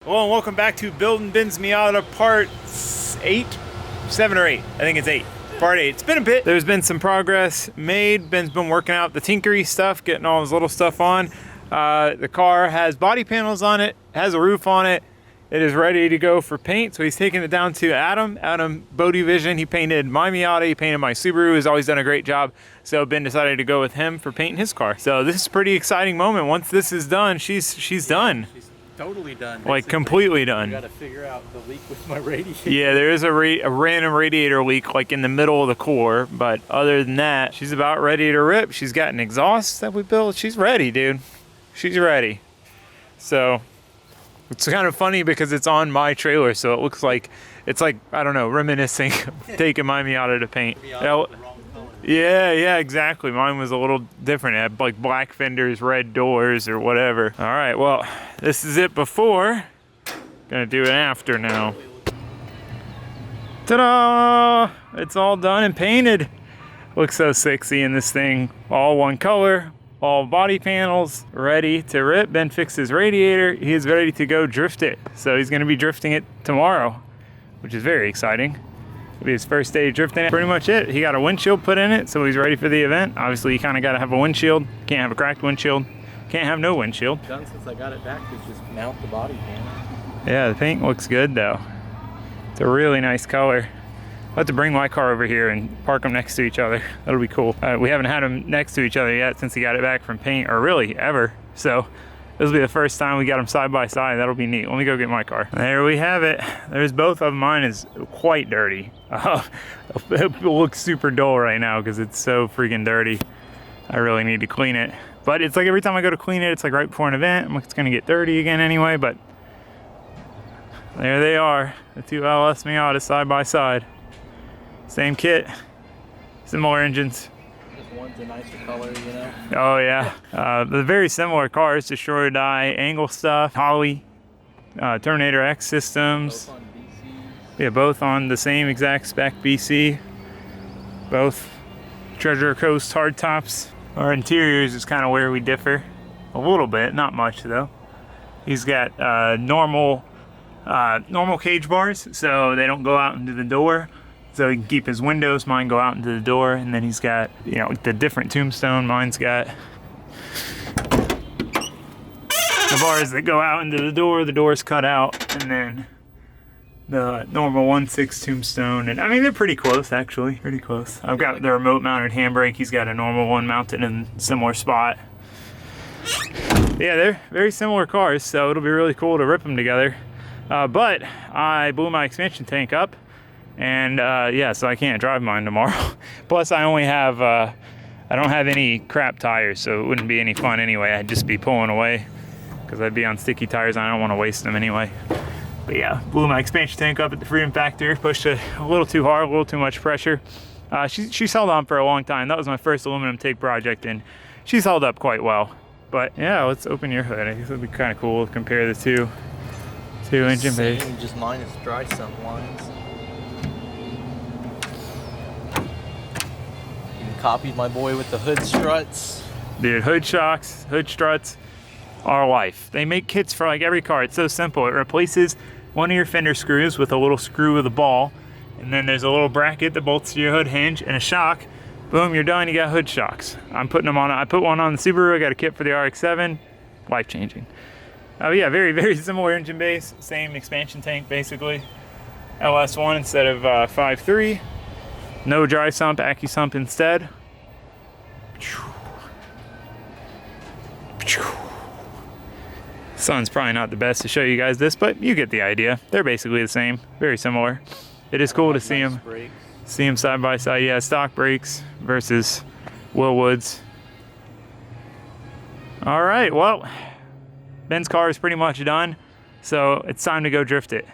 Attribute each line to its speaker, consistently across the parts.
Speaker 1: Well, and welcome back to Building Ben's Miata Part 8, 7 or 8. I think it's 8. Part 8. It's been a bit. There's been some progress made. Ben's been working out the tinkery stuff, getting all his little stuff on. The car has body panels on it, has a roof on it. It is ready to go for paint, so he's taking it down to Adam Bodie Vision. He painted my Miata, he painted my Subaru. He's always done a great job. So Ben decided to go with him for painting his car. So this is a pretty exciting moment. Once this is done, she's done. She's
Speaker 2: totally done. Basically.
Speaker 1: Like completely done.
Speaker 2: I gotta figure out the leak with my radiator.
Speaker 1: Yeah, there is a random radiator leak like in the middle of the core, but other than that, she's about ready to rip. She's got an exhaust that we built. She's ready, dude. She's ready. So it's kind of funny because it's on my trailer, so it looks like it's like, I don't know, reminiscing taking my Miata to paint. Yeah, exactly. Mine was a little different. It had like black fenders, red doors, or whatever. All right, well, this is it before. Gonna do it after now. Ta-da! It's all done and painted. Looks so sexy in this thing. All one color, all body panels, ready to rip. Ben fixed his radiator. He is ready to go drift it. So he's gonna be drifting it tomorrow, which is very exciting. It'll be his first day drifting it. Pretty much it. He got a windshield put in it, so he's ready for the event. Obviously, you kind of got to have a windshield. Can't have a cracked windshield. Can't have no windshield.
Speaker 2: Done since I got it back is just mount the body panel.
Speaker 1: Yeah, the paint looks good though. It's a really nice color. I'll have to bring my car over here and park them next to each other. That'll be cool. We haven't had them next to each other yet since he got it back from paint, or really ever. So this will be the first time we got them side by side. That'll be neat. Let me go get my car. There we have it. There's both of them. Mine is quite dirty. It looks super dull right now because it's so freaking dirty. I really need to clean it. But it's like every time I go to clean it, it's like right before an event. I'm like, it's gonna get dirty again anyway, but there they are. The two LS Miatas side by side. Same kit, similar engines.
Speaker 2: One's a nicer color, you know?
Speaker 1: Oh yeah, the very similar cars, Destroyer Die, Angle stuff, Holly, Terminator X systems.
Speaker 2: Both on BC.
Speaker 1: Yeah, both on the same exact spec BC. Both Treasure Coast hardtops. Our interiors is kind of where we differ, a little bit, not much though. He's got normal cage bars, so they don't go out into the door. So he can keep his windows. Mine go out into the door, and then he's got, you know, the different tombstone. Mine's got the bars that go out into the door. The door's cut out, and then the normal 1/6 tombstone. And I mean, they're pretty close, actually, pretty close. I've got the remote-mounted handbrake. He's got a normal one mounted in a similar spot. Yeah, they're very similar cars, so it'll be really cool to rip them together. But I blew my expansion tank up. And yeah, so I can't drive mine tomorrow. Plus I only have, I don't have any crap tires, so it wouldn't be any fun anyway. I'd just be pulling away because I'd be on sticky tires and I don't want to waste them anyway. But yeah, blew my expansion tank up at the Freedom Factor, pushed it a little too hard, a little too much pressure. She's held on for a long time. That was my first aluminum TIG project and she's held up quite well. But yeah, let's open your hood. I guess it'd be kind of cool to compare the two engine bays.
Speaker 2: Just minus dry sump lines. Copied my boy with the hood struts.
Speaker 1: Dude, hood shocks, hood struts are life. They make kits for like every car. It's so simple. It replaces one of your fender screws with a little screw with a ball, and then there's a little bracket that bolts to your hood hinge and a shock. Boom, you're done. You got hood shocks. I'm putting them on. I put one on the Subaru. I got a kit for the RX-7. Life changing. Oh yeah, very, very similar engine base. Same expansion tank basically. LS1 instead of 5.3. No dry sump, AccuSump instead. Sun's probably not the best to show you guys this, but you get the idea. They're basically the same, very similar. It is cool to see them side by side. Yeah, stock brakes versus Willwood's. All right, well, Ben's car is pretty much done, so it's time to go drift it.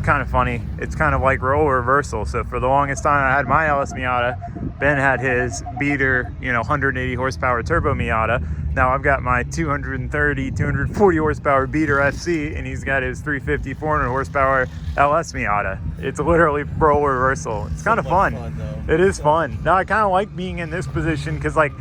Speaker 1: kind of funny. It's kind of like role reversal. So for the longest time I had my LS Miata, Ben had his beater, 180 horsepower turbo Miata. Now I've got my 230, 240 horsepower beater FC, and he's got his 350, 400 horsepower LS Miata. It's literally role reversal. It's kind of fun. It is fun. Now I kind of like being in this position because like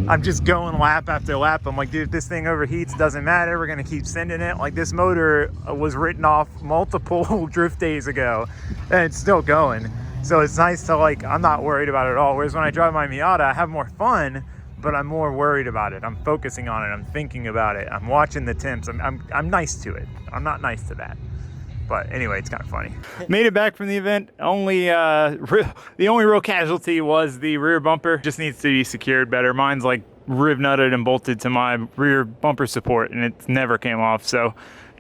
Speaker 1: I'm just going lap after lap. I'm like, dude, if this thing overheats, doesn't matter. We're gonna keep sending it. Like this motor was written off multiple drift days ago, and it's still going. So it's nice to like, I'm not worried about it at all. Whereas when I drive my Miata, I have more fun, but I'm more worried about it. I'm focusing on it. I'm thinking about it. I'm watching the temps. I'm nice to it. I'm not nice to that. But anyway, it's kind of funny. Made it back from the event. The only real casualty was the rear bumper. Just needs to be secured better. Mine's like rib nutted and bolted to my rear bumper support, and it never came off. So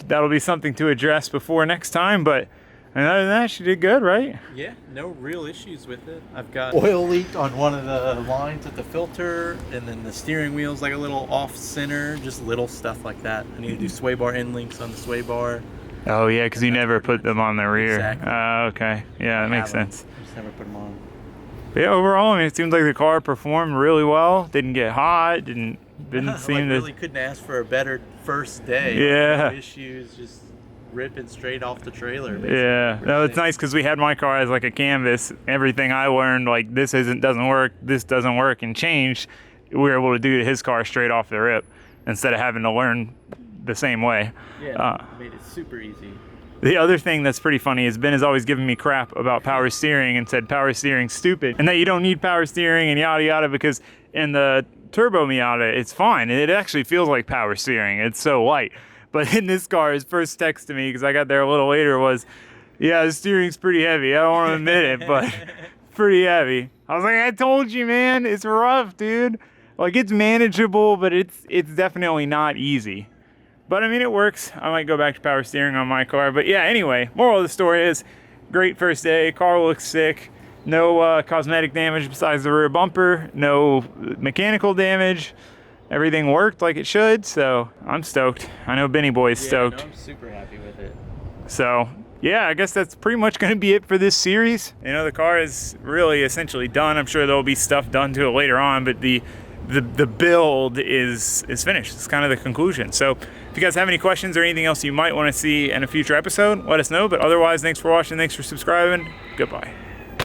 Speaker 1: that'll be something to address before next time. But other than that, she did good, right?
Speaker 2: Yeah, no real issues with it. I've got oil leaked on one of the lines at the filter, and then the steering wheel's like a little off center, just little stuff like that. I need to do sway bar end links on the sway bar.
Speaker 1: Oh yeah, because you never put them on the rear.
Speaker 2: Exactly.
Speaker 1: Okay, yeah, that makes sense.
Speaker 2: Just never put them on.
Speaker 1: But yeah, overall, I mean, it seems like the car performed really well. Didn't get hot. Didn't seem to.
Speaker 2: Really couldn't ask for a better first day.
Speaker 1: Yeah.
Speaker 2: No issues, just ripping straight off the trailer. Basically.
Speaker 1: Yeah, no, it's nice because we had my car as like a canvas. Everything I learned, like this doesn't work, this doesn't work, and changed. We were able to do to his car straight off the rip instead of having to learn the same way.
Speaker 2: Yeah, made it super easy.
Speaker 1: The other thing that's pretty funny is Ben has always given me crap about power steering and said power steering's stupid and that you don't need power steering and yada yada, because in the turbo Miata it's fine. It actually feels like power steering. It's so light. But in this car, his first text to me, because I got there a little later, was, yeah, the steering's pretty heavy. I don't want to admit it, but pretty heavy. I was like, I told you, man, it's rough, dude. Like, it's manageable, but it's definitely not easy. But I mean, it works. I might go back to power steering on my car. But yeah, anyway, moral of the story is, great first day. Car looks sick. No cosmetic damage besides the rear bumper. No mechanical damage. Everything worked like it should, so I'm stoked. I know Benny Boy's stoked.
Speaker 2: No, I'm super happy with it.
Speaker 1: So yeah, I guess that's pretty much going to be it for this series. You know, the car is really essentially done. I'm sure there'll be stuff done to it later on, but the build is finished. It's kind of the conclusion. So if you guys have any questions or anything else you might want to see in a future episode, let us know. But otherwise, thanks for watching. Thanks for subscribing. Goodbye.